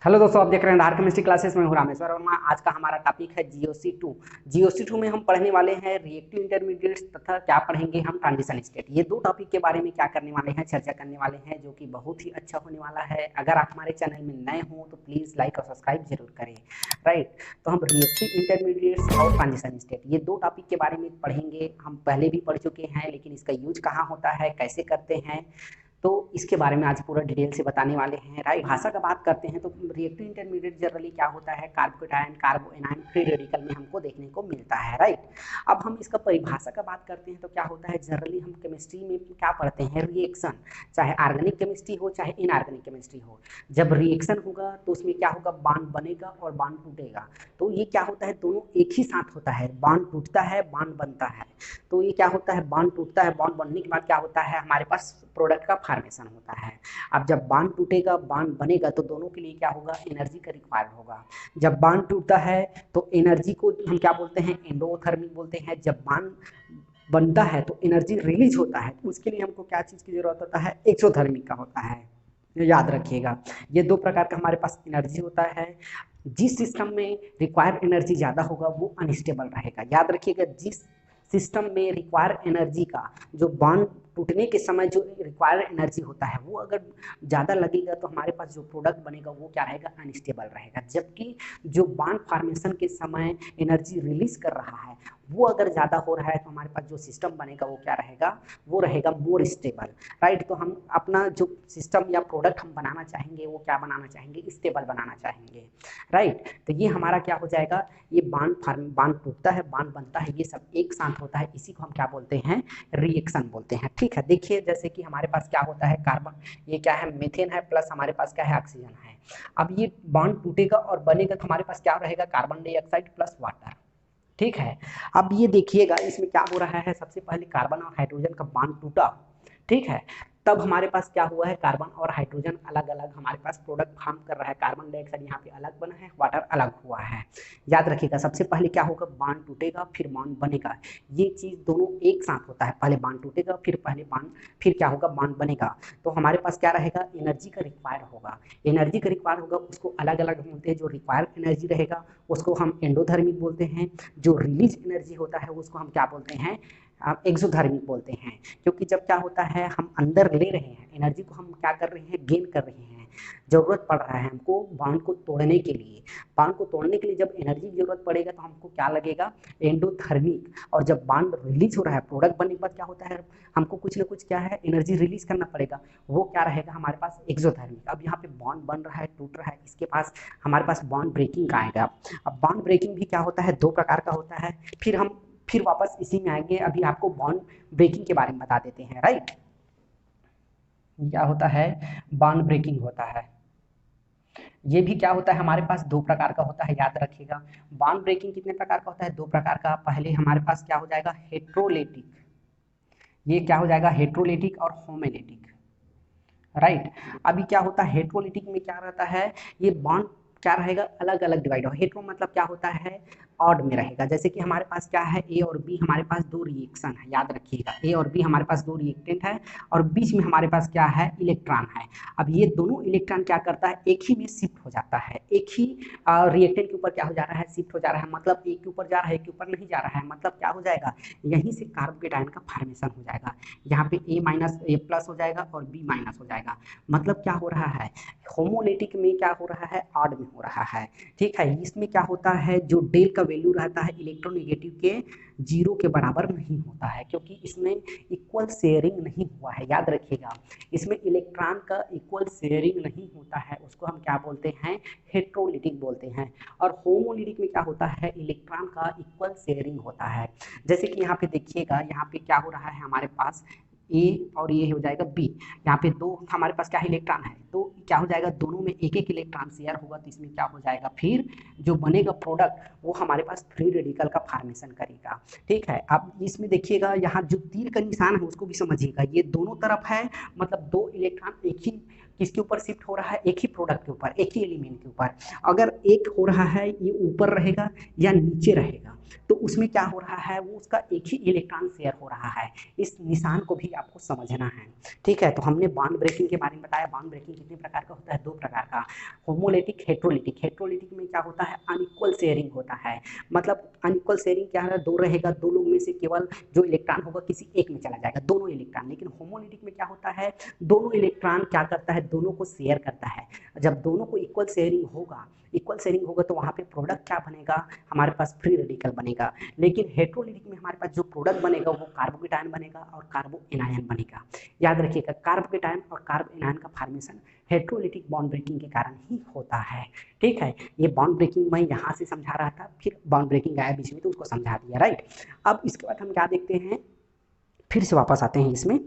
Hello दोस्तों, आप देख रहे हैं धार केमिस्ट्री क्लासेस में हूं रामेश्वर वर्मा। आज का हमारा टॉपिक है जीओसी 2। जीओसी 2 में हम पढ़ने वाले हैं रिएक्टिव इंटरमीडिएट्स तथा क्या पढ़ेंगे हम ट्रांजिशन स्टेट। ये दो टॉपिक के बारे में क्या करने वाले हैं, चर्चा करने वाले हैं, जो कि बहुत ही अच्छा होने वाला है। अगर आप हमारे चैनल में नए हों तो प्लीज़ लाइक और सब्सक्राइब जरूर करें। राइट, तो हम रिएक्टिव इंटरमीडिएट्स और ट्रांजिशन स्टेट ये दो टॉपिक के बारे में पढ़ेंगे। हम पहले भी पढ़ चुके हैं, लेकिन इसका यूज कहाँ होता है, कैसे करते हैं, तो इसके बारे में आज पूरा डिटेल से बताने वाले हैं। राइट, भाषा का बात करते हैं तो रिएक्टिव इंटरमीडिएट जनरली क्या होता है, कार्बोकेटायन कार्बो एनायन फ्री रेडिकल में हमको देखने को मिलता है। राइट, अब हम इसका परिभाषा का बात करते हैं तो क्या होता है, जनरली हम केमिस्ट्री में क्या पढ़ते हैं, रिएक्शन, चाहे ऑर्गेनिक केमिस्ट्री हो चाहे इनऑर्गेनिक केमिस्ट्री हो। जब रिएक्शन होगा तो उसमें क्या होगा, बांड बनेगा और बांड टूटेगा। तो ये क्या होता है, दोनों एक ही साथ होता है, बांड टूटता है बांड बनता है। तो ये क्या होता है, बांड टूटता है, बांड बनने के बाद क्या होता है, हमारे पास प्रोडक्ट का फॉर्मेशन होता है। अब जब बांड टूटेगा बांड बनेगा तो दोनों के लिए क्या होगा, एनर्जी का रिक्वायर्ड होगा। जब बांड टूटता है तो एनर्जी को हम क्या बोलते हैं, एंडोथर्मिक बोलते हैं। जब बांड बनता है तो एनर्जी रिलीज होता है, तो उसके लिए हमको क्या चीज़ की जरूरत होता है, एक्सोथर्मिक का होता है। याद रखिएगा, ये दो प्रकार का हमारे पास एनर्जी होता है। जिस सिस्टम में रिक्वायर्ड एनर्जी ज़्यादा होगा वो अनस्टेबल रहेगा। याद रखिएगा, जिस सिस्टम में रिक्वायर एनर्जी का जो बॉन्ड टूटने के समय जो रिक्वायर एनर्जी होता है वो अगर ज़्यादा लगेगा तो हमारे पास जो प्रोडक्ट बनेगा वो क्या रहेगा, अनस्टेबल रहेगा। जबकि जो बॉन्ड फॉर्मेशन के समय एनर्जी रिलीज कर रहा है वो अगर ज़्यादा हो रहा है तो हमारे पास जो सिस्टम बनेगा वो क्या रहेगा, वो रहेगा मोर स्टेबल। राइट, तो हम अपना जो सिस्टम या प्रोडक्ट हम बनाना चाहेंगे वो क्या बनाना चाहेंगे, स्टेबल बनाना चाहेंगे। राइट, तो ये हमारा क्या हो जाएगा, ये बांड टूटता है बांड बनता है, ये सब एक साथ होता है। इसी को हम क्या बोलते हैं, रिएक्शन बोलते हैं। ठीक है, देखिए जैसे कि हमारे पास क्या होता है, कार्बन, ये क्या है, मीथेन है, प्लस हमारे पास क्या है, ऑक्सीजन है। अब ये बांड टूटेगा और बनेगा तो हमारे पास क्या रहेगा, कार्बन डाइऑक्साइड प्लस वाटर। ठीक है, अब ये देखिएगा इसमें क्या हो रहा है, सबसे पहले कार्बन और हाइड्रोजन का बांड टूटा। ठीक है, तब हमारे पास क्या हुआ है, कार्बन और हाइड्रोजन अलग अलग हमारे पास प्रोडक्ट फॉर्म कर रहा है। कार्बन डाइऑक्साइड यहाँ पे अलग बना है, वाटर अलग हुआ है। याद रखिएगा, सबसे पहले क्या होगा, बांड टूटेगा फिर बांड बनेगा। ये चीज़ दोनों एक साथ होता है, पहले बांड टूटेगा फिर पहले बांड, फिर क्या होगा, बांड बनेगा। तो हमारे पास क्या रहेगा, एनर्जी का रिक्वायर होगा। एनर्जी का रिक्वायर होगा, उसको अलग अलग बोलते हैं। जो रिक्वायर एनर्जी रहेगा उसको हम एंडोथर्मिक बोलते हैं। जो रिलीज एनर्जी होता है उसको हम क्या बोलते हैं, एक्सोथर्मिक बोलते हैं। क्योंकि जब क्या होता है, हम अंदर ले रहे हैं एनर्जी को, हम क्या कर रहे हैं, गेन कर रहे हैं। जरूरत पड़ रहा है हमको बांड को तोड़ने के लिए। बांड को तोड़ने के लिए जब एनर्जी की जरूरत पड़ेगा तो हमको क्या लगेगा, एंडोथर्मिक। और जब बांड रिलीज हो रहा है, प्रोडक्ट बनने के बाद क्या होता है, हमको कुछ ना कुछ क्या है, एनर्जी रिलीज करना पड़ेगा। वो क्या रहेगा हमारे पास, एक्सोथर्मिक। अब यहाँ पे बॉन्ड बन रहा है, टूट रहा है, इसके पास हमारे पास बॉन्ड ब्रेकिंग का आएगा। अब बॉन्ड ब्रेकिंग भी क्या होता है, दो प्रकार का होता है। फिर वापस इसी में आएंगे, अभी आपको बॉन्ड ब्रेकिंग के बारे में बता देते हैं। राइट, क्या होता है, बॉन्ड ब्रेकिंग होता है। ये भी क्या होता है, हमारे पास दो प्रकार का होता है, याद रखिएगा। बॉन्ड ब्रेकिंग कितने प्रकार का होता है, दो प्रकार का। पहले हमारे पास क्या हो जाएगा, हेट्रोलेटिक। ये क्या हो जाएगा, हेट्रोलेटिक और होमेलेटिक। राइट, अभी क्या होता है, हेट्रोलिटिक में क्या रहता है, ये बॉन्ड क्या रहेगा, अलग अलग डिवाइड हो। हेट्रो मतलब क्या होता है, ऑड में रहेगा। जैसे कि हमारे पास क्या है, ए और बी, हमारे पास दो रिएक्शन है। याद रखिएगा, ए और बी हमारे पास दो रिएक्टेंट है और बीच में हमारे पास क्या है, इलेक्ट्रॉन है। अब ये दोनों इलेक्ट्रॉन क्या करता है, एक ही में शिफ्ट हो जाता है, एक ही रिएक्टेंट के ऊपर क्या हो जा रहा है, शिफ्ट हो जा रहा है। मतलब एक के ऊपर जा रहा है, एक के ऊपर नहीं जा रहा है। मतलब क्या हो जाएगा, यहीं से कार्बोकेटायन का फॉर्मेशन हो जाएगा। यहाँ पे ए माइनस ए प्लस हो जाएगा और बी माइनस हो जाएगा। मतलब क्या हो रहा है, होमोलेटिक में क्या हो रहा है, ऑड में हो रहा है। ठीक है, इसमें क्या होता है, जो डेल का वैल्यू रहता है इलेक्ट्रोनेगेटिव के जीरो के बराबर नहीं होता है, क्योंकि इसमें इक्वल शेयरिंग नहीं हुआ है। याद रखिएगा, इसमें इलेक्ट्रॉन का इक्वल शेयरिंग नहीं होता है, उसको हम क्या बोलते हैं, हेट्रोलिटिक बोलते हैं। और होमोलिटिक में क्या होता है, इलेक्ट्रॉन का इक्वल शेयरिंग होता है। जैसे कि यहाँ पे देखिएगा, यहाँ पे क्या हो रहा है, हमारे पास ए और ये हो जाएगा बी। यहाँ पे दो हमारे पास क्या है, इलेक्ट्रॉन है, तो क्या हो जाएगा, दोनों में एक एक इलेक्ट्रॉन शेयर होगा। तो इसमें क्या हो जाएगा, फिर जो बनेगा प्रोडक्ट वो हमारे पास फ्री रेडिकल का फॉर्मेशन करेगा। ठीक है, अब इसमें देखिएगा, यहाँ जो तीर का निशान है उसको भी समझिएगा। ये दोनों तरफ है, मतलब दो इलेक्ट्रॉन एक ही किसके ऊपर शिफ्ट हो रहा है, एक ही प्रोडक्ट के ऊपर, एक ही एलिमेंट के ऊपर। अगर एक हो रहा है ये ऊपर रहेगा या नीचे रहेगा, तो उसमें क्या हो रहा है, वो उसका एक ही इलेक्ट्रॉन शेयर हो रहा है। इस निशान को भी आपको समझना है, ठीक है। तो हमने बॉन्ड ब्रेकिंग के बारे में बताया। बॉन्ड ब्रेकिंग कितने प्रकार का होता है, दो प्रकार का, होमोलिटिक, हेट्रोलिटिक। हेट्रोलिटिक में क्या होता है, अनइक्वल शेयरिंग होता है। मतलब अनइक्वल शेयरिंग क्या है, दो रहेगा, दो लोग में से केवल जो इलेक्ट्रॉन होगा किसी एक में चला जाएगा, दोनों इलेक्ट्रॉन। लेकिन होमोलिटिक में क्या होता है, दोनों इलेक्ट्रॉन क्या करता है, दोनों को शेयर करता है। जब दोनों को इक्वल शेयरिंग होगा, इक्वल शेयरिंग होगा, तो वहां पे प्रोडक्ट क्या बनेगा, हमारे पास फ्री रेडिकल बनेगा। लेकिन हेट्रोलिटिक में हमारे पास जो प्रोडक्ट बनेगा वो कार्बोकेटायन बनेगा और कार्बो एनायन बनेगा। याद रखिएगा, कार्बोकेटायन और कार्बो एनायन का फॉर्मेशन हेट्रोलिटिक बॉन्ड ब्रेकिंग के कारण ही होता है, ठीक है। ये बॉन्ड ब्रेकिंग मैं यहाँ से समझा रहा था, फिर बॉन्ड ब्रेकिंग आया बीच में तो उसको समझा दिया, राइट। अब इसके बाद हम क्या देखते हैं, फिर से वापस आते हैं इसमें।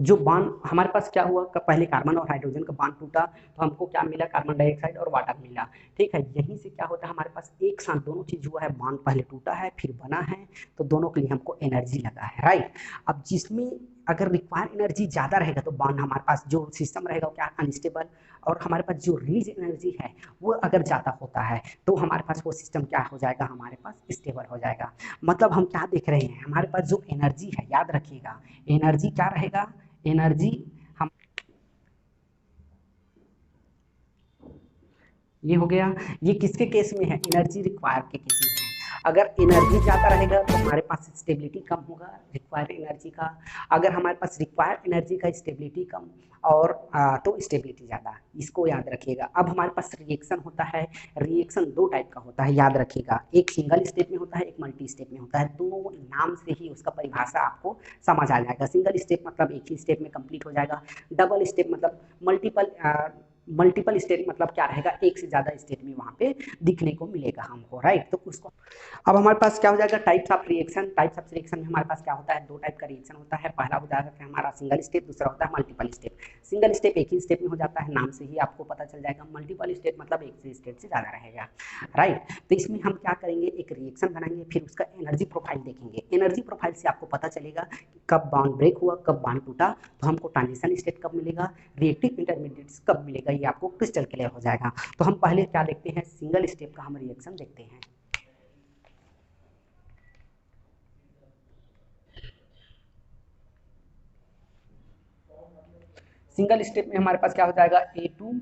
जो बॉन्ड हमारे पास क्या हुआ, पहले कार्बन और हाइड्रोजन का बॉन्ड टूटा तो हमको क्या मिला, कार्बन डाइऑक्साइड और वाटर मिला, ठीक है। यहीं से क्या होता है, हमारे पास एक साथ दोनों चीज हुआ है, बॉन्ड पहले टूटा है फिर बना है, तो दोनों के लिए हमको एनर्जी लगा है, राइट। अब जिसमें अगर रिक्वायर एनर्जी ज़्यादा रहेगा तो बॉन्ड हमारे पास जो सिस्टम रहेगा वो क्या, अनस्टेबल। और हमारे पास जो रिलीज एनर्जी है वो अगर ज़्यादा होता है तो हमारे पास वो सिस्टम क्या हो जाएगा, हमारे पास स्टेबल हो जाएगा। मतलब हम क्या देख रहे हैं, हमारे पास जो एनर्जी है, याद रखिएगा, एनर्जी क्या रहेगा, एनर्जी हम, ये हो गया, ये किसके केस में है, एनर्जी रिक्वायर के केस में है। अगर एनर्जी ज़्यादा रहेगा तो हमारे पास स्टेबिलिटी कम होगा रिक्वायर्ड एनर्जी का। अगर हमारे पास रिक्वायर्ड एनर्जी का स्टेबिलिटी कम और तो स्टेबिलिटी ज़्यादा, इसको याद रखिएगा। अब हमारे पास रिएक्शन होता है, रिएक्शन दो टाइप का होता है, याद रखिएगा, एक सिंगल स्टेप में होता है, एक मल्टी स्टेप में होता है। दोनों नाम से ही उसका परिभाषा आपको समझ आ जाएगा। सिंगल स्टेप मतलब एक ही स्टेप में कंप्लीट हो जाएगा, डबल स्टेप मतलब मल्टीपल स्टेट मतलब क्या रहेगा, एक से ज्यादा स्टेट में वहां पे दिखने को मिलेगा हमको, राइट। तो उसको अब हमारे पास क्या हो जाएगा, types of reaction. Types of reaction में हमारे पास क्या होता है, दो टाइप का रिएक्शन होता है। पहला हो जाता है हमारा सिंगल स्टेप, दूसरा होता है मल्टीपल स्टेप। सिंगल स्टेप एक ही स्टेप में हो जाता है, नाम से ही आपको पता चल जाएगा। मल्टीपल स्टेप मतलब एक से स्टेप से ज्यादा रहेगा, राइट। तो इसमें हम क्या करेंगे, एक रिएक्शन बनाएंगे, फिर उसका एनर्जी प्रोफाइल देखेंगे। एनर्जी प्रोफाइल से आपको पता चलेगा कि कब बॉन्ड ब्रेक हुआ, कब बॉन्ड टूटा, तो हमको ट्रांजिशन स्टेट कब मिलेगा, रिएक्टिव इंटरमीडिएट्स कब मिलेगा, ये आपको क्रिस्टल क्लियर हो जाएगा। तो हम पहले क्या देखते हैं, सिंगल स्टेप का हम रिएक्शन देखते हैं। सिंगल स्टेप में हमारे पास क्या हो जाएगा, A2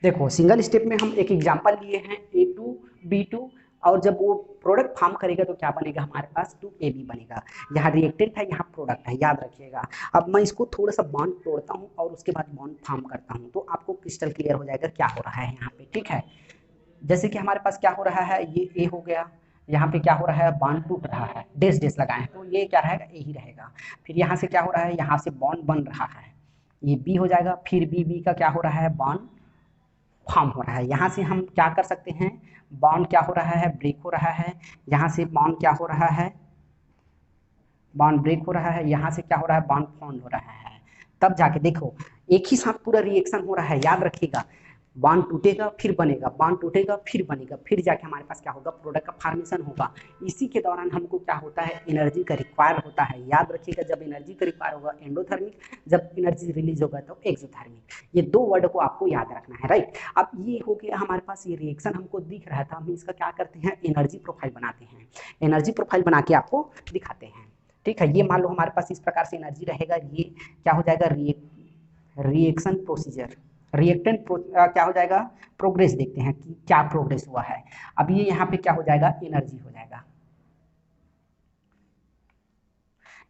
देखो, सिंगल स्टेप में हम एक एग्जांपल लिए हैं, A2B2, और जब वो प्रोडक्ट फॉर्म करेगा तो क्या बनेगा, हमारे पास 2AB बनेगा। यहाँ रिएक्टेंट है, यहाँ प्रोडक्ट है, याद रखिएगा। अब मैं इसको थोड़ा सा बॉन्ड तोड़ता हूँ और उसके बाद बॉन्ड फॉर्म करता हूँ, तो आपको क्रिस्टल क्लियर हो जाएगा क्या हो रहा है यहाँ पे, ठीक है। जैसे कि हमारे पास क्या हो रहा है, ये ए हो गया, यहाँ पे क्या हो रहा है, बॉन्ड टूट रहा है, डेस डेस लगाए तो ये क्या रहेगा, ए ही रहेगा। फिर यहाँ से क्या हो रहा है, यहाँ से बॉन्ड बन रहा है, ये बी हो जाएगा। फिर बी का क्या हो रहा है, बॉन्ड फॉर्म हो रहा है। यहाँ से हम क्या कर सकते हैं, बॉन्ड क्या हो रहा है, ब्रेक हो रहा है। यहाँ से बॉन्ड क्या हो रहा है, बॉन्ड ब्रेक हो रहा है। यहाँ से क्या हो रहा है, बॉन्ड फॉर्म हो रहा है। तब जाके देखो एक ही साथ पूरा रिएक्शन हो रहा है, याद रखिएगा। बॉन्ड टूटेगा फिर बनेगा, बॉन्ड टूटेगा फिर बनेगा, फिर जाके हमारे पास क्या होगा, प्रोडक्ट का फॉर्मेशन होगा। इसी के दौरान हमको क्या होता है, एनर्जी का रिक्वायर होता है। याद रखिएगा, जब एनर्जी का रिक्वायर होगा एंडोथर्मिक, जब एनर्जी रिलीज होगा तो एक्सोथर्मिक। ये दो वर्ड को आपको याद रखना है, राइट। अब ये हो गया हमारे पास, ये रिएक्शन हमको दिख रहा था, हम इसका क्या करते हैं, एनर्जी प्रोफाइल बनाते हैं। एनर्जी प्रोफाइल बना के आपको दिखाते हैं, ठीक है। ये मान लो हमारे पास इस प्रकार से एनर्जी रहेगा, ये क्या हो जाएगा, रिएक्शन प्रोसीजर, रिएक्टेंट क्या हो जाएगा, प्रोग्रेस देखते हैं कि क्या प्रोग्रेस हुआ है। अब ये यहाँ पे क्या हो जाएगा, एनर्जी हो जाएगा,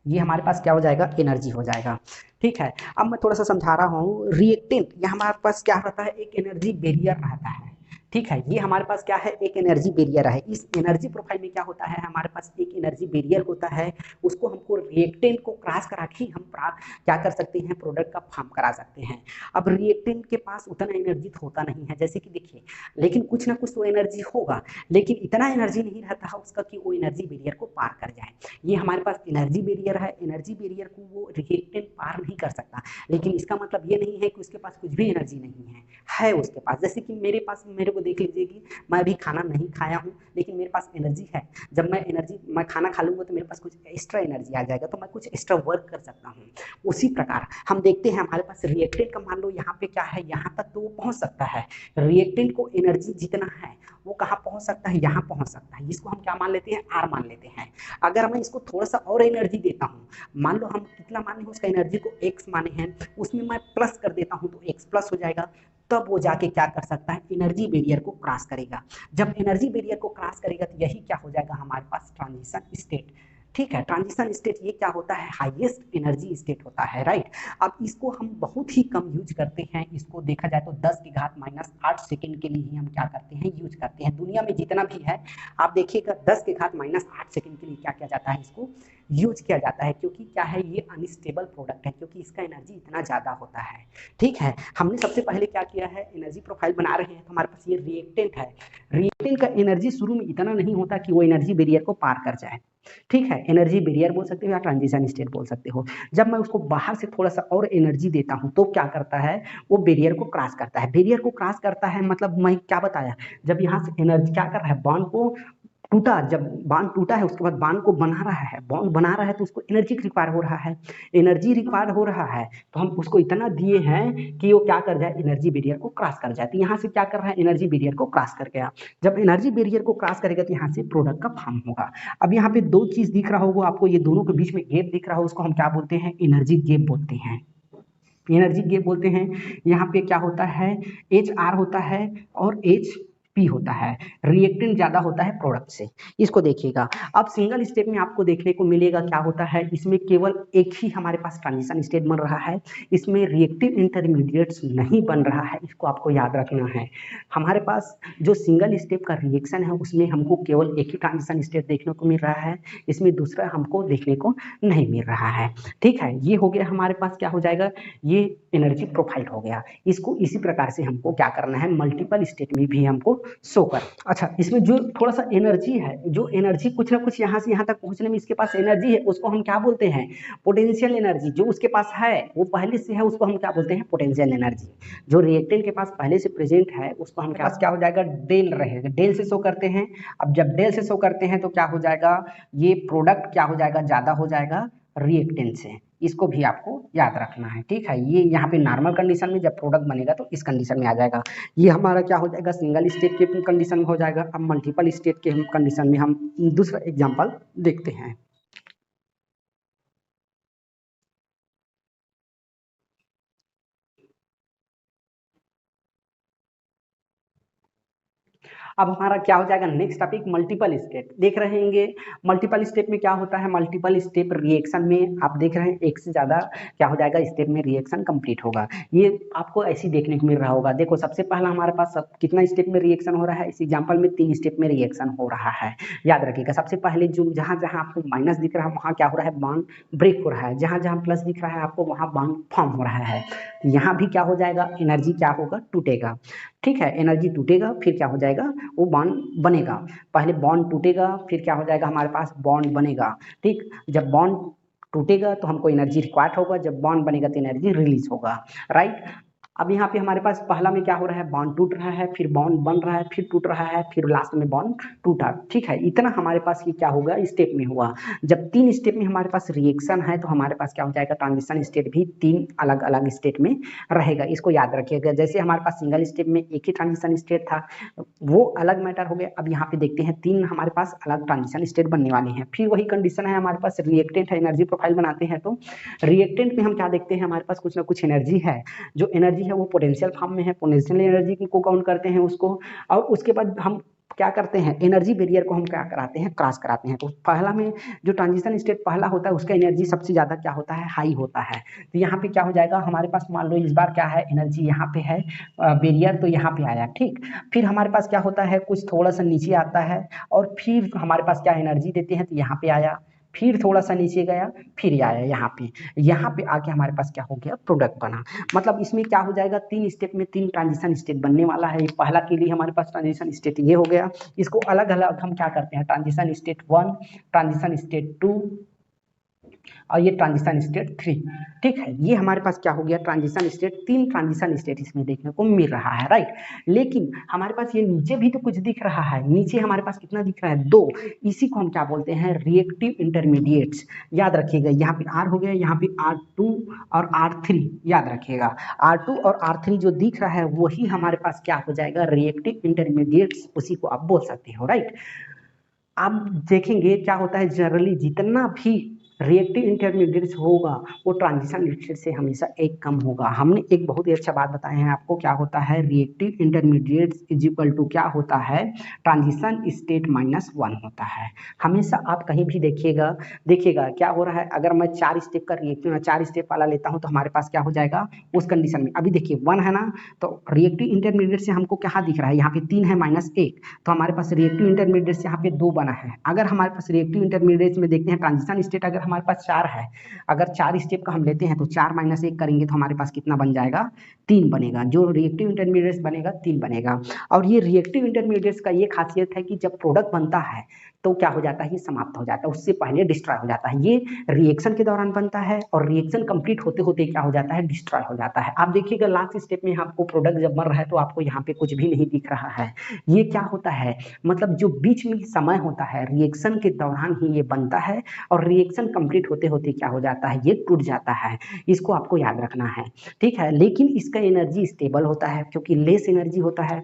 ये हमारे पास क्या हो जाएगा, एनर्जी हो जाएगा, ठीक है। अब मैं थोड़ा सा समझा रहा हूँ, रिएक्टेंट ये हमारे पास क्या रहता है, एक एनर्जी बैरियर रहता है, ठीक है। ये हमारे पास क्या है, एक एनर्जी बैरियर है। इस एनर्जी प्रोफाइल में क्या होता है, हमारे पास एक एनर्जी बैरियर होता है, उसको हमको रिएक्टेंट को क्रॉस करा के हम क्या कर सकते हैं, प्रोडक्ट का फॉर्म करा सकते हैं। अब रिएक्टेंट के पास उतना एनर्जी तो होता नहीं है, जैसे कि देखिए, लेकिन कुछ ना कुछ तो एनर्जी होगा, लेकिन इतना एनर्जी नहीं रहता है उसका कि वो एनर्जी बैरियर को पार कर जाए। ये हमारे पास एनर्जी बैरियर है, एनर्जी बैरियर को वो रिएक्टेंट पार नहीं कर सकता, लेकिन इसका मतलब ये नहीं है कि उसके पास कुछ भी एनर्जी नहीं है, है उसके पास। जैसे कि मेरे पास, मेरे को को देख लीजिए कि मैं अभी खाना नहीं खाया हूँ लेकिन मेरे पास एनर्जी है। जब मैं खाना खा लूंगा तो मेरे पास कुछ एक्स्ट्रा एनर्जी आ जाएगा, तो मैं कुछ एक्स्ट्रा वर्क कर सकता हूँ। उसी प्रकार हम देखते हैं हमारे पास रिएक्टेंट का मान लो यहाँ पे क्या है, यहाँ तक तो वो पहुंच सकता है। रिएक्टेंट को एनर्जी जितना है वो कहाँ पहुंच सकता है, यहाँ पहुंच सकता है। इसको हम क्या मान लेते हैं, आर मान लेते हैं। अगर मैं इसको थोड़ा सा और एनर्जी देता हूँ, मान लो हम कितना माने हैं, उसका एनर्जी को एक्स माने हैं, उसमें मैं प्लस कर देता हूँ तो एक्स प्लस हो जाएगा। तब वो जाके क्या कर सकता है, एनर्जी बैरियर को क्रॉस करेगा। जब एनर्जी बैरियर को क्रॉस करेगा तो यही क्या हो जाएगा हमारे पास, ट्रांजिशन स्टेट। ठीक है, ट्रांजिशन स्टेट ये क्या होता है, हाईएस्ट एनर्जी स्टेट होता है, राइट। अब इसको हम बहुत ही कम यूज करते हैं। इसको देखा जाए तो 10 की घात -8 सेकंड के लिए ही हम क्या करते हैं, यूज करते हैं। दुनिया में जितना भी है आप देखिएगा 10 की घात -8 सेकंड के लिए क्या किया जाता है, इसको यूज किया जाता है। क्योंकि क्या है, ये अनस्टेबल प्रोडक्ट है, क्योंकि इसका एनर्जी इतना ज़्यादा होता है। ठीक है, हमने सबसे पहले क्या किया है, एनर्जी प्रोफाइल बना रहे हैं तो हमारे पास ये रिएक्टेंट है। रिएक्टेंट का एनर्जी शुरू में इतना नहीं होता कि वो एनर्जी बैरियर को पार कर जाए। ठीक है, एनर्जी बैरियर बोल सकते हो या ट्रांजिशन स्टेट बोल सकते हो। जब मैं उसको बाहर से थोड़ा सा और एनर्जी देता हूं तो क्या करता है, वो बैरियर को क्रॉस करता है। बैरियर को क्रॉस करता है मतलब मैं क्या बताया, जब यहाँ से एनर्जी क्या कर रहा है, बॉन्ड को टूटा, जब बांध टूटा है उसके बाद बांध को बना रहा है, बॉन्ड बना रहा है तो उसको एनर्जी रिक्वायर हो रहा है। एनर्जी रिक्वायर हो रहा है तो हम उसको इतना दिए हैं कि वो क्या कर जाए, एनर्जी बैरियर को क्रॉस कर जाए। तो यहाँ से क्या कर रहा है, एनर्जी बैरियर को क्रॉस कर गया। जब एनर्जी बैरियर को क्रॉस करेगा तो यहाँ से प्रोडक्ट का फॉर्म होगा। अब यहाँ पे दो चीज दिख रहा होगा आपको, ये दोनों के बीच में गैप दिख रहा हो, उसको हम क्या बोलते हैं, एनर्जी गैप बोलते हैं। एनर्जी गैप बोलते हैं। यहाँ पे क्या होता है, एच आर होता है और एच पी होता है। रिएक्टेंट ज्यादा होता है प्रोडक्ट से। इसको देखिएगा, अब सिंगल स्टेप में आपको देखने को मिलेगा क्या होता है, इसमें केवल एक ही हमारे पास ट्रांजिशन स्टेट बन रहा है, इसमें रिएक्टिव इंटरमीडिएट्स नहीं बन रहा है। इसको आपको याद रखना है। हमारे पास जो सिंगल स्टेप का रिएक्शन है उसमें हमको केवल एक ही ट्रांजिशन स्टेट देखने को मिल रहा है, इसमें दूसरा हमको देखने को नहीं मिल रहा है। ठीक है, ये हो गया हमारे पास, क्या हो जाएगा, ये एनर्जी प्रोफाइल हो गया। इसको इसी प्रकार से हमको क्या करना है, मल्टीपल स्टेट में भी हमको शो कर। अच्छा, इसमें जो थोड़ा सा एनर्जी है, जो एनर्जी कुछ ना कुछ यहाँ से यहाँ तक पहुँचने में इसके पास एनर्जी है, उसको हम क्या बोलते हैं, पोटेंशियल एनर्जी। जो उसके पास है वो पहले से है, उसको हम क्या बोलते हैं, पोटेंशियल एनर्जी। जो रिएक्टेंट के पास पहले से प्रेजेंट है उसको हम क्या हो जाएगा, डेल रहेगा, डेल से शो करते हैं। अब जब डेल से शो करते हैं तो क्या हो जाएगा, ये प्रोडक्ट क्या हो जाएगा, ज्यादा हो जाएगा रिएक्टेंट से। इसको भी आपको याद रखना है। ठीक है, ये यहाँ पे नॉर्मल कंडीशन में जब प्रोडक्ट बनेगा तो इस कंडीशन में आ जाएगा। ये हमारा क्या हो जाएगा, सिंगल स्टेट के कंडीशन में हो जाएगा। अब मल्टीपल स्टेट के कंडीशन में हम दूसरा एग्जांपल देखते हैं। अब हमारा क्या हो जाएगा, नेक्स्ट टॉपिक मल्टीपल स्टेप देख रहे होंगे। मल्टीपल स्टेप में क्या होता है, मल्टीपल स्टेप रिएक्शन में आप देख रहे हैं एक से ज्यादा क्या हो जाएगा, स्टेप में रिएक्शन कंप्लीट होगा। ये आपको ऐसे देखने को मिल रहा होगा। देखो सबसे पहला हमारे पास कितना स्टेप में रिएक्शन हो रहा है, इस एग्जाम्पल में 3 स्टेप में रिएक्शन हो रहा है। याद रखिएगा, सबसे पहले जो जहां जहां आपको माइनस दिख रहा है वहां क्या हो रहा है, बॉन्ड ब्रेक हो रहा है। जहां जहां प्लस दिख रहा है आपको वहां बॉन्ड फॉर्म हो रहा है। यहाँ भी क्या हो जाएगा, एनर्जी क्या होगा, टूटेगा। ठीक है, एनर्जी टूटेगा फिर क्या हो जाएगा, वो बॉन्ड बनेगा। पहले बॉन्ड टूटेगा फिर क्या हो जाएगा, हमारे पास बॉन्ड बनेगा। ठीक, जब बॉन्ड टूटेगा तो हमको एनर्जी रिक्वायर्ड होगा, जब बॉन्ड बनेगा तो एनर्जी रिलीज होगा, राइट। अब यहाँ पे हमारे पास पहला में क्या हो रहा है, बॉन्ड टूट रहा है, फिर बॉन्ड बन रहा है, फिर टूट रहा है, फिर लास्ट में बॉन्ड टूटा। ठीक है, इतना हमारे पास ये क्या होगा, स्टेप में हुआ। जब 3 स्टेप में हमारे पास रिएक्शन है तो हमारे पास क्या हो जाएगा, ट्रांजिशन स्टेट भी 3 अलग अलग स्टेट में रहेगा। इसको याद रखिएगा। जैसे हमारे पास सिंगल स्टेप में एक ही ट्रांजिशन स्टेट था वो अलग मैटर हो गया। अब यहाँ पे देखते हैं 3 हमारे पास अलग ट्रांजिशन स्टेट बनने वाले हैं। फिर वही कंडीशन है, हमारे पास रिएक्टेंट है, एनर्जी प्रोफाइल बनाते हैं तो रिएक्टेंट में हम क्या देखते हैं, हमारे पास कुछ ना कुछ एनर्जी है। जो एनर्जी है वो पोटेंशियल फॉर्म में है, पोटेंशियल एनर्जी को काउंट करते हैं उसको। और उसके बाद हम क्या करते हैं, एनर्जी बैरियर को हम क्या कराते हैं, क्रॉस कराते हैं। तो पहला में जो ट्रांजिशन स्टेट पहला होता है उसका एनर्जी सबसे ज्यादा क्या होता है, हाई होता है। तो यहाँ पे क्या हो जाएगा, हमारे पास मान लो इस बार क्या है, एनर्जी यहाँ पे है, बैरियर तो यहाँ पे आया। ठीक, फिर हमारे पास क्या होता है, कुछ थोड़ा सा नीचे आता है और फिर हमारे पास क्या एनर्जी देते हैं तो यहाँ पे आया, फिर थोड़ा सा नीचे गया, फिर आया यहाँ पे आके हमारे पास क्या हो गया, प्रोडक्ट बना। मतलब इसमें क्या हो जाएगा, 3 स्टेप में 3 ट्रांजिशन स्टेट बनने वाला है। पहला के लिए हमारे पास ट्रांजिशन स्टेट ये हो गया। इसको अलग अलग हम क्या करते हैं, ट्रांजिशन स्टेट 1, ट्रांजिशन स्टेट 2, और ये ट्रांजिशन स्टेट 3। ठीक है, ये हमारे पास क्या हो गया, ट्रांजिशन स्टेट, 3 ट्रांजिशन स्टेट इसमें देखने को मिल रहा है, राइट। लेकिन हमारे पास ये नीचे भी तो कुछ दिख रहा है, नीचे हमारे पास कितना दिख रहा है, 2। इसी को हम क्या बोलते हैं, रिएक्टिव इंटरमीडिएट्स। याद रखिएगा, यहाँ पे R हो गया, यहाँ पे R2 और R3, याद रखिएगा R2 और R3 जो दिख रहा है वही हमारे पास क्या हो जाएगा, रिएक्टिव इंटरमीडिएट्स, उसी को आप बोल सकते हो, राइट। आप देखेंगे क्या होता है, जनरली जितना भी रिएक्टिव इंटरमीडिएट्स होगा वो ट्रांजिशन स्टेट से हमेशा एक कम होगा। हमने एक बहुत ही अच्छा बात बताया है आपको, क्या होता है, reactive intermediates is equal to क्या होता है, ट्रांजिशन स्टेट -1 होता है। हमेशा आप कहीं भी देखिएगा क्या हो रहा है, अगर मैं 4 स्टेप का रिएक्टिव 4 स्टेप वाला लेता हूं तो हमारे पास क्या हो जाएगा उस कंडीशन में। अभी देखिए 1 है ना, तो रिएक्टिव इंटरमीडिएट से हमको क्या दिख रहा है, यहाँ पे 3 है -1, तो हमारे पास रिएक्टिव इंटरमीडिएट से यहाँ पे 2 बना है। अगर हमारे पास रिएक्टिव इंटरमीडिएट में देखते हैं ट्रांजिशन स्टेट, अगर हमारे पास 4 है, अगर 4 स्टेप का हम लेते हैं तो 4 - 1 करेंगे तो हमारे पास कितना बन जाएगा, 3 बनेगा। जो रिएक्टिव इंटरमीडिएट बनेगा 3 बनेगा। और ये रिएक्टिव इंटरमीडिएट्स का ये खासियत है कि जब प्रोडक्ट बनता है तो क्या हो जाता है, ये समाप्त हो जाता है, उससे पहले डिस्ट्रॉय हो जाता है। ये रिएक्शन के दौरान बनता है और रिएक्शन कंप्लीट होते होते क्या हो जाता है, डिस्ट्रॉय हो जाता है। आप देखिएगा लास्ट स्टेप में आपको प्रोडक्ट जब बन रहा है तो आपको यहाँ पे कुछ भी नहीं दिख रहा है। ये क्या होता है, मतलब जो बीच में समय होता है रिएक्शन के दौरान ही ये बनता है और रिएक्शन कंप्लीट होते होते क्या हो जाता है, ये टूट जाता है। इसको आपको याद रखना है, ठीक है। लेकिन इसका एनर्जी स्टेबल होता है, क्योंकि लेस एनर्जी होता है।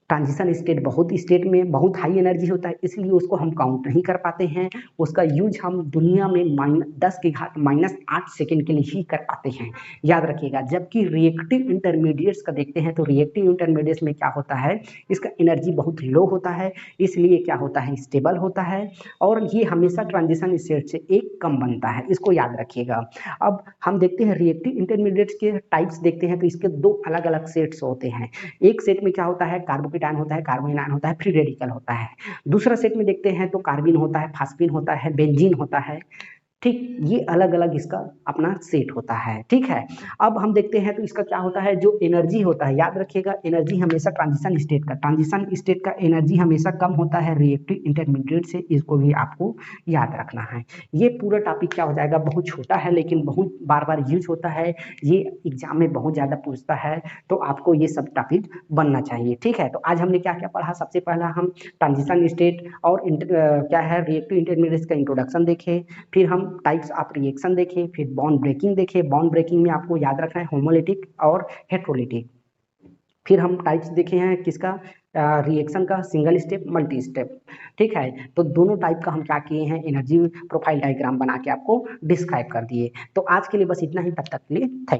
ट्रांजिशन स्टेट बहुत स्टेट में बहुत हाई एनर्जी होता है, इसलिए उसको हम काउंट नहीं कर पाते हैं। उसका यूज हम दुनिया में -10⁻⁸ सेकेंड के लिए ही कर पाते हैं, याद रखिएगा। जबकि रिएक्टिव इंटरमीडिएट्स का देखते हैं तो रिएक्टिव इंटरमीडिएट्स में क्या होता है, इसका एनर्जी बहुत लो होता है, इसलिए क्या होता है, स्टेबल होता है और ये हमेशा ट्रांजिशन स्टेट से एक कम बनता है, इसको याद रखिएगा। अब हम देखते हैं रिएक्टिव इंटरमीडिएट्स के टाइप्स देखते हैं तो इसके 2 अलग अलग सेट्स होते हैं। एक सेट में क्या होता है, कार्बोकेटायन होता है, कार्बोनियन होता है, फ्री रेडिकल होता है। दूसरा सेट में देखते हैं तो कार्बिन होता है, फास्फीन होता है, बेंजीन होता है। ठीक, ये अलग अलग इसका अपना सेट होता है, ठीक है। अब हम देखते हैं तो इसका क्या होता है, जो एनर्जी होता है, याद रखिएगा एनर्जी हमेशा ट्रांजिशन स्टेट का एनर्जी हमेशा कम होता है रिएक्टिव इंटरमीडिएट से, इसको भी आपको याद रखना है। ये पूरा टॉपिक क्या हो जाएगा, बहुत छोटा है लेकिन बहुत बार बार यूज होता है, ये एग्जाम में बहुत ज्यादा पूछता है, तो आपको ये सब टॉपिक बनना चाहिए, ठीक है। तो आज हमने क्या क्या पढ़ा, सबसे पहला हम ट्रांजिशन स्टेट और क्या है रिएक्टिव इंटरमीडिएट का इंट्रोडक्शन देखे, फिर हम टाइप्स ऑफ रिएक्शन देखें, फिर बॉन्ड ब्रेकिंग देखें। बॉन्ड ब्रेकिंग में आपको याद रखना है होमोलिटिक और हेट्रोलिटिक। फिर हम टाइप्स देखे हैं किसका, रिएक्शन का, सिंगल स्टेप, मल्टी स्टेप, ठीक है। तो दोनों टाइप का हम क्या किए हैं, एनर्जी प्रोफाइल डायग्राम बना के आपको डिस्क्राइब कर दिए। तो आज के लिए बस इतना ही, तब तक के लिए थैंक